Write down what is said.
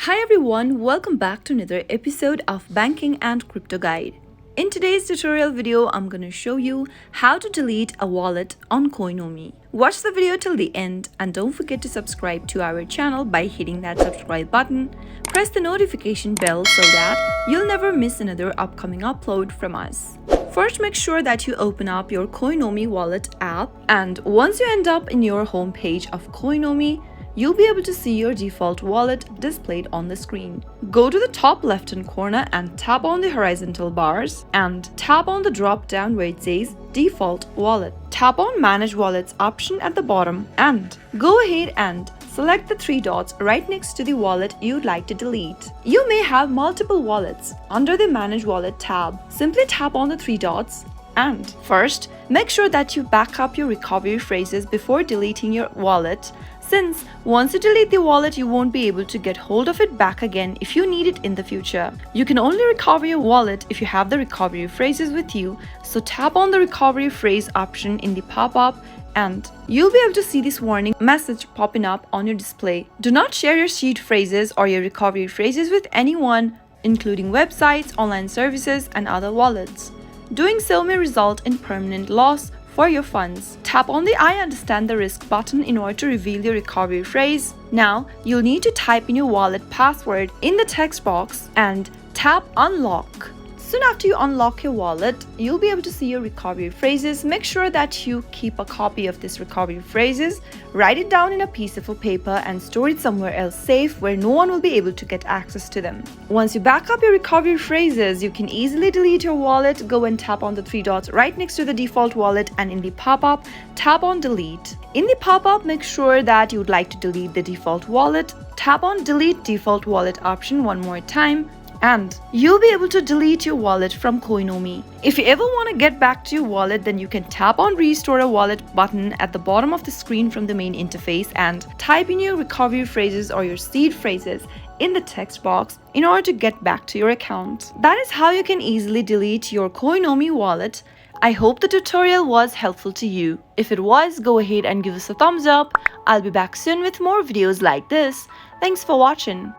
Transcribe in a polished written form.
Hi everyone, welcome back to another episode of Banking and Crypto Guide. In today's tutorial video, I'm going to show you how to delete a wallet on Coinomi. Watch the video till the end and don't forget to subscribe to our channel by hitting that subscribe button. Press the notification bell so that you'll never miss another upcoming upload from us. First, make sure that you open up your Coinomi wallet app, and once you end up in your home page of Coinomi, you'll be able to see your default wallet displayed on the screen. Go to the top left-hand corner and tap on the horizontal bars and tap on the drop-down where it says Default Wallet. Tap on Manage Wallets option at the bottom and go ahead and select the three dots right next to the wallet you'd like to delete. You may have multiple wallets. Under the Manage Wallet tab, simply tap on the three dots and first, make sure that you back up your recovery phrases before deleting your wallet, since once you delete the wallet, you won't be able to get hold of it back again if you need it in the future. You can only recover your wallet if you have the recovery phrases with you, so tap on the recovery phrase option in the pop-up and you'll be able to see this warning message popping up on your display. Do not share your seed phrases or your recovery phrases with anyone, including websites, online services, and other wallets. Doing so may result in permanent loss for your funds. Tap on the I understand the risk button in order to reveal your recovery phrase. Now, you'll need to type in your wallet password in the text box and tap unlock. Soon after you unlock your wallet, you'll be able to see your recovery phrases. Make sure that you keep a copy of this recovery phrases, write it down in a piece of paper and store it somewhere else safe where no one will be able to get access to them. Once you back up your recovery phrases, you can easily delete your wallet. Go and tap on the three dots right next to the default wallet and in the pop-up, tap on delete. In the pop-up, make sure that you would like to delete the default wallet. Tap on delete default wallet option one more time and you'll be able to delete your wallet from Coinomi. If you ever want to get back to your wallet, then you can tap on Restore a Wallet button at the bottom of the screen from the main interface and type in your recovery phrases or your seed phrases in the text box in order to get back to your account. That is how you can easily delete your Coinomi wallet. I hope the tutorial was helpful to you. If it was, go ahead and give us a thumbs up. I'll be back soon with more videos like this. Thanks for watching.